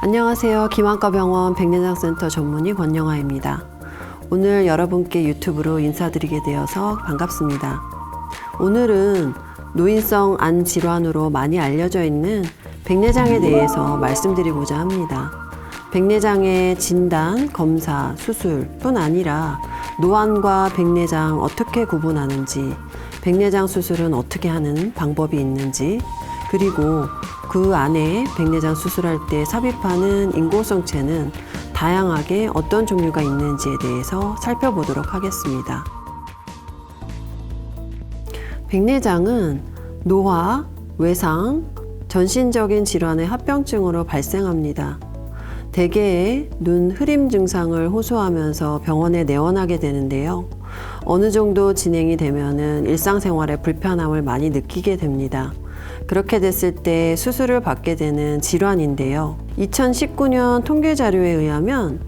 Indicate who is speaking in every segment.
Speaker 1: 안녕하세요. 김한과병원 백내장센터 전문의 권영아입니다. 오늘 여러분께 유튜브로 인사드리게 되어서 반갑습니다. 오늘은 노인성 안 질환으로 많이 알려져 있는 백내장에 대해서 말씀드리고자 합니다. 백내장의 진단, 검사, 수술뿐 아니라 노안과 백내장 어떻게 구분하는지, 백내장 수술은 어떻게 하는 방법이 있는지, 그리고 그 안에 백내장 수술할 때 삽입하는 인공성체는 다양하게 어떤 종류가 있는지에 대해서 살펴보도록 하겠습니다. 백내장은 노화, 외상, 전신적인 질환의 합병증으로 발생합니다. 대개의 눈 흐림 증상을 호소하면서 병원에 내원하게 되는데요. 어느 정도 진행이 되면은 일상생활에 불편함을 많이 느끼게 됩니다. 그렇게 됐을 때 수술을 받게 되는 질환인데요. 2019년 통계 자료에 의하면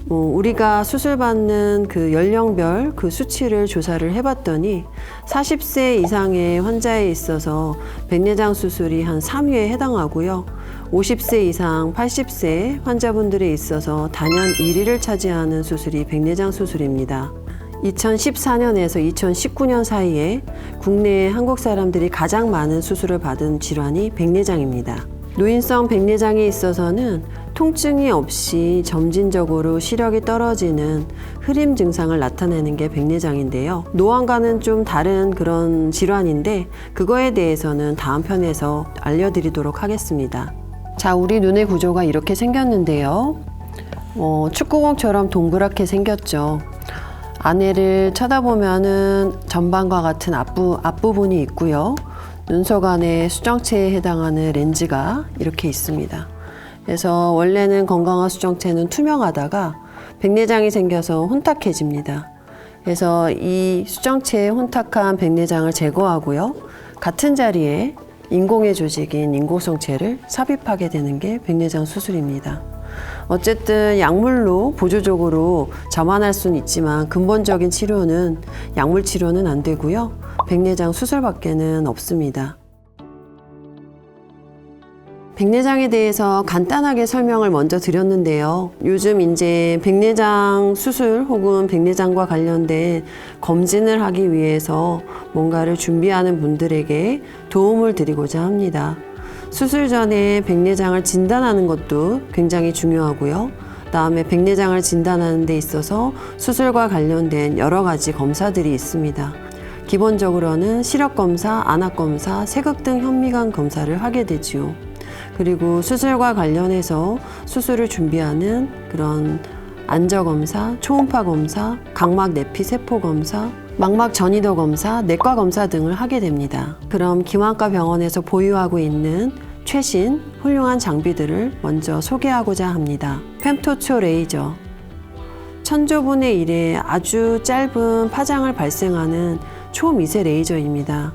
Speaker 1: 우리가 수술받는 그 연령별 그 수치를 조사를 해봤더니 40세 이상의 환자에 있어서 백내장 수술이 한 3위에 해당하고요. 50세 이상 80세 환자분들에 있어서 단연 1위를 차지하는 수술이 백내장 수술입니다. 2014년에서 2019년 사이에 국내에 한국 사람들이 가장 많은 수술을 받은 질환이 백내장입니다. 노인성 백내장에 있어서는 통증이 없이 점진적으로 시력이 떨어지는 흐림 증상을 나타내는 게 백내장인데요. 노안과는 좀 다른 그런 질환인데 그거에 대해서는 다음 편에서 알려드리도록 하겠습니다. 자, 우리 눈의 구조가 이렇게 생겼는데요. 축구공처럼 동그랗게 생겼죠. 안에를 쳐다보면은 전방과 같은 앞부분이 있고요. 눈속 안에 수정체에 해당하는 렌즈가 이렇게 있습니다. 그래서 원래는 건강한 수정체는 투명하다가 백내장이 생겨서 혼탁해집니다. 그래서 이 수정체에 혼탁한 백내장을 제거하고요. 같은 자리에 인공의 조직인 인공성체를 삽입하게 되는 게 백내장 수술입니다. 어쨌든 약물로 보조적으로 전환할 수는 있지만 근본적인 치료는 약물 치료는 안 되고요. 백내장 수술밖에는 없습니다. 백내장에 대해서 간단하게 설명을 먼저 드렸는데요. 요즘 이제 백내장 수술 혹은 백내장과 관련된 검진을 하기 위해서 뭔가를 준비하는 분들에게 도움을 드리고자 합니다. 수술 전에 백내장을 진단하는 것도 굉장히 중요하고요. 그다음에 백내장을 진단하는 데 있어서 수술과 관련된 여러 가지 검사들이 있습니다. 기본적으로는 시력검사, 안압검사, 세극등 현미경 검사를 하게 되지요. 그리고 수술과 관련해서 수술을 준비하는 그런 안저검사, 초음파 검사, 각막 내피 세포 검사, 망막 전이도 검사, 내과 검사 등을 하게 됩니다. 그럼 김한과 병원에서 보유하고 있는 최신 훌륭한 장비들을 먼저 소개하고자 합니다. femtocho 레이저, 1000조분의 1의 아주 짧은 파장을 발생하는 초미세 레이저입니다.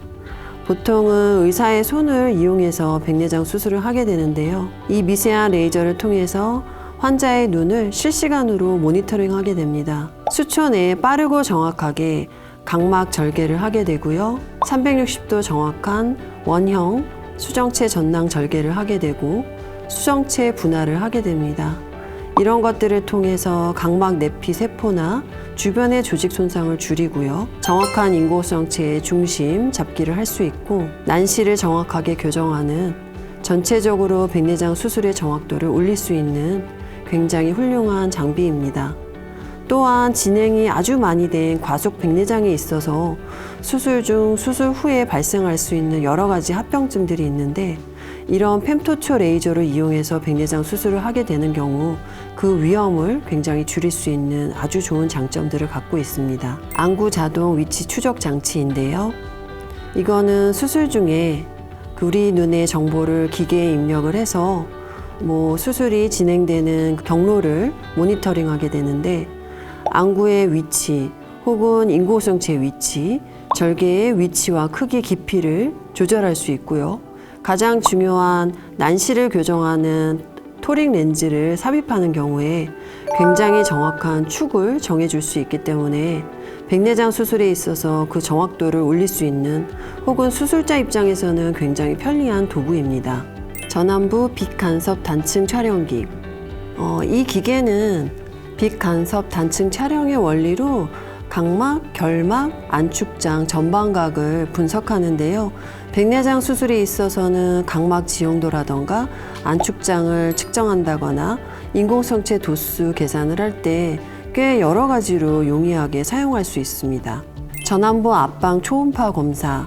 Speaker 1: 보통은 의사의 손을 이용해서 백내장 수술을 하게 되는데요. 이 미세한 레이저를 통해서 환자의 눈을 실시간으로 모니터링하게 됩니다. 수초 내에 빠르고 정확하게 각막 절개를 하게 되고요. 360도 정확한 원형 수정체 전낭 절개를 하게 되고 수정체 분할을 하게 됩니다. 이런 것들을 통해서 각막 내피 세포나 주변의 조직 손상을 줄이고요. 정확한 인공성체의 중심 잡기를 할 수 있고 난시를 정확하게 교정하는 전체적으로 백내장 수술의 정확도를 올릴 수 있는 굉장히 훌륭한 장비입니다. 또한 진행이 아주 많이 된 과속 백내장에 있어서 수술 중, 수술 후에 발생할 수 있는 여러 가지 합병증들이 있는데 이런 femtocho 레이저를 이용해서 백내장 수술을 하게 되는 경우 그 위험을 굉장히 줄일 수 있는 아주 좋은 장점들을 갖고 있습니다. 안구 자동 위치 추적 장치인데요. 이거는 수술 중에 우리 눈의 정보를 기계에 입력을 해서 수술이 진행되는 경로를 모니터링하게 되는데 안구의 위치 혹은 인공성체 위치, 절개의 위치와 크기, 깊이를 조절할 수 있고요. 가장 중요한 난시를 교정하는 토릭 렌즈를 삽입하는 경우에 굉장히 정확한 축을 정해줄 수 있기 때문에 백내장 수술에 있어서 그 정확도를 올릴 수 있는 혹은 수술자 입장에서는 굉장히 편리한 도구입니다. 전완부 비간섭 단층 촬영기, 이 기계는 빛간섭 단층 촬영의 원리로 각막, 결막, 안축장, 전방각을 분석하는데요. 백내장 수술에 있어서는 각막 지용도라던가 안축장을 측정한다거나 인공성체 도수 계산을 할 때 꽤 여러 가지로 용이하게 사용할 수 있습니다. 전완부 앞방 초음파 검사.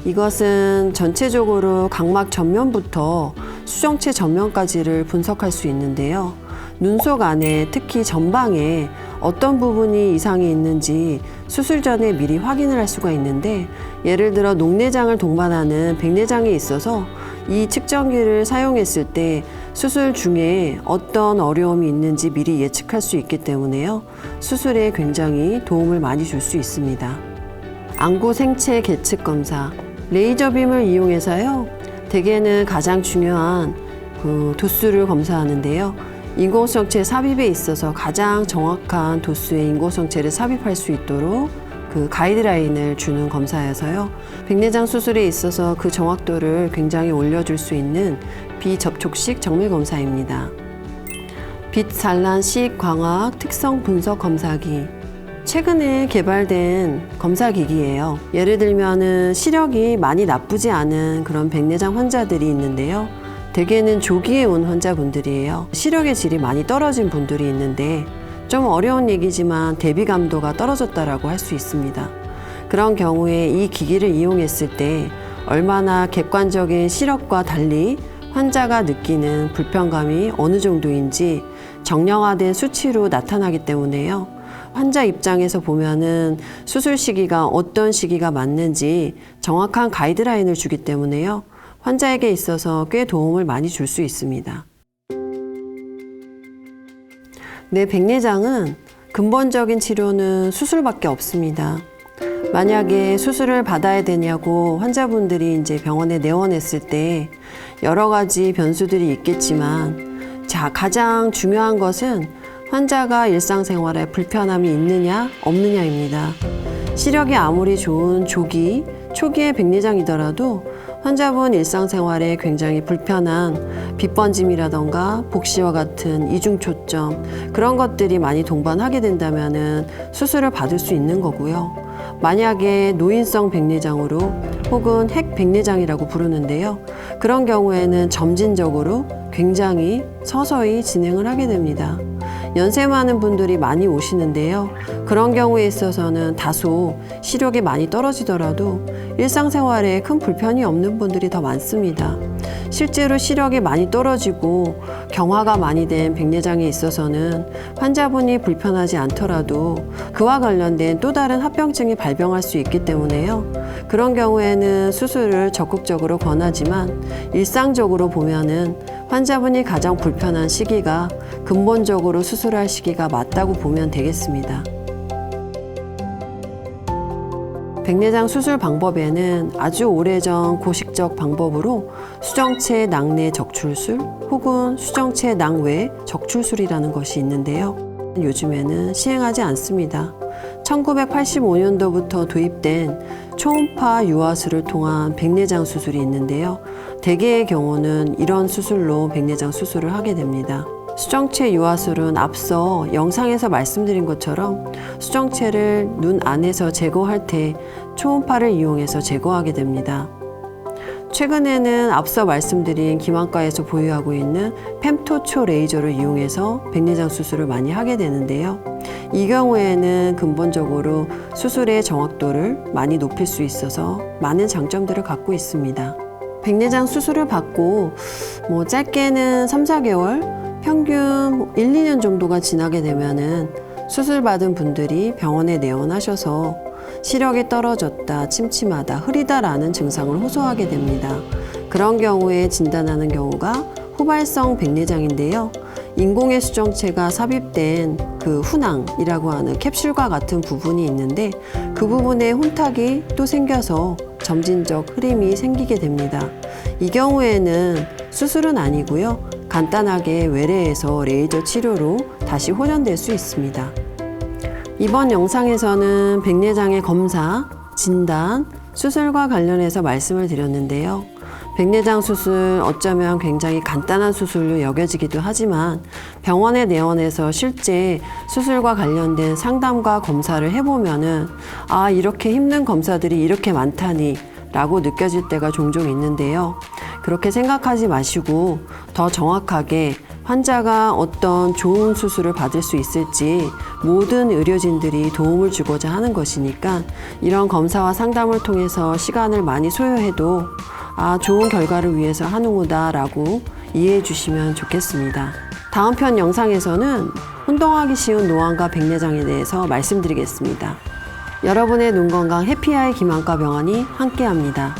Speaker 1: 이것은 전체적으로 각막 전면부터 수정체 전면까지를 분석할 수 있는데요. 눈 속 안에 특히 전방에 어떤 부분이 이상이 있는지 수술 전에 미리 확인을 할 수가 있는데, 예를 들어 녹내장을 동반하는 백내장에 있어서 이 측정기를 사용했을 때 수술 중에 어떤 어려움이 있는지 미리 예측할 수 있기 때문에요. 수술에 굉장히 도움을 많이 줄 수 있습니다. 안구 생체 계측 검사. 레이저빔을 이용해서요. 대개는 가장 중요한 도수를 검사하는데요. 인공성체 삽입에 있어서 가장 정확한 도수의 인공성체를 삽입할 수 있도록 가이드라인을 주는 검사여서요. 백내장 수술에 있어서 그 정확도를 굉장히 올려줄 수 있는 비접촉식 정밀 검사입니다. 빛 산란식 광학 특성 분석 검사기. 최근에 개발된 검사기기예요. 예를 들면은 시력이 많이 나쁘지 않은 그런 백내장 환자들이 있는데요. 대개는 조기에 온 환자분들이에요. 시력의 질이 많이 떨어진 분들이 있는데, 좀 어려운 얘기지만 대비감도가 떨어졌다라고 할 수 있습니다. 그런 경우에 이 기기를 이용했을 때 얼마나 객관적인 시력과 달리 환자가 느끼는 불편감이 어느 정도인지 정량화된 수치로 나타나기 때문에요. 환자 입장에서 보면은 수술 시기가 어떤 시기가 맞는지 정확한 가이드라인을 주기 때문에요. 환자에게 있어서 꽤 도움을 많이 줄 수 있습니다. 내 백내장은 근본적인 치료는 수술밖에 없습니다. 만약에 수술을 받아야 되냐고 환자분들이 이제 병원에 내원했을 때 여러 가지 변수들이 있겠지만, 가장 중요한 것은 환자가 일상생활에 불편함이 있느냐 없느냐입니다. 시력이 아무리 좋은 초기의 백내장이더라도 환자분 일상생활에 굉장히 불편한 빛번짐이라던가 복시와 같은 이중초점, 그런 것들이 많이 동반하게 된다면은 수술을 받을 수 있는 거고요. 만약에 노인성 백내장으로 혹은 핵 백내장이라고 부르는데요. 그런 경우에는 점진적으로 굉장히 서서히 진행을 하게 됩니다. 연세 많은 분들이 많이 오시는데요. 그런 경우에 있어서는 다소 시력이 많이 떨어지더라도 일상생활에 큰 불편이 없는 분들이 더 많습니다. 실제로 시력이 많이 떨어지고 경화가 많이 된 백내장에 있어서는 환자분이 불편하지 않더라도 그와 관련된 또 다른 합병증이 발병할 수 있기 때문에요. 그런 경우에는 수술을 적극적으로 권하지만, 일상적으로 보면은 환자분이 가장 불편한 시기가 근본적으로 수술할 시기가 맞다고 보면 되겠습니다. 백내장 수술 방법에는 아주 오래전 고식적 방법으로 수정체 낭내 적출술 혹은 수정체 낭외 적출술이라는 것이 있는데요. 요즘에는 시행하지 않습니다. 1985년도부터 도입된 초음파 유화술을 통한 백내장 수술이 있는데요. 대개의 경우는 이런 수술로 백내장 수술을 하게 됩니다. 수정체 유화술은 앞서 영상에서 말씀드린 것처럼 수정체를 눈 안에서 제거할 때 초음파를 이용해서 제거하게 됩니다. 최근에는 앞서 말씀드린 기만과에서 보유하고 있는 펨토초 레이저를 이용해서 백내장 수술을 많이 하게 되는데요. 이 경우에는 근본적으로 수술의 정확도를 많이 높일 수 있어서 많은 장점들을 갖고 있습니다. 백내장 수술을 받고 짧게는 3, 4개월, 평균 1, 2년 정도가 지나게 되면은 수술받은 분들이 병원에 내원하셔서 시력이 떨어졌다, 침침하다, 흐리다라는 증상을 호소하게 됩니다. 그런 경우에 진단하는 경우가 후발성 백내장인데요. 인공의 수정체가 삽입된 훈항이라고 하는 캡슐과 같은 부분이 있는데, 그 부분에 혼탁이 또 생겨서 점진적 흐림이 생기게 됩니다. 이 경우에는 수술은 아니고요. 간단하게 외래에서 레이저 치료로 다시 호전될 수 있습니다. 이번 영상에서는 백내장의 검사, 진단, 수술과 관련해서 말씀을 드렸는데요. 백내장 수술 어쩌면 굉장히 간단한 수술로 여겨지기도 하지만 병원의 내원에서 실제 수술과 관련된 상담과 검사를 해보면은 아, 이렇게 힘든 검사들이 이렇게 많다니 라고 느껴질 때가 종종 있는데요. 그렇게 생각하지 마시고 더 정확하게 환자가 어떤 좋은 수술을 받을 수 있을지 모든 의료진들이 도움을 주고자 하는 것이니까 이런 검사와 상담을 통해서 시간을 많이 소요해도 아, 좋은 결과를 위해서 하는구나 라고 이해해 주시면 좋겠습니다. 다음 편 영상에서는 혼동하기 쉬운 노안과 백내장에 대해서 말씀드리겠습니다. 여러분의 눈 건강 해피아이 김안과 병원이 함께합니다.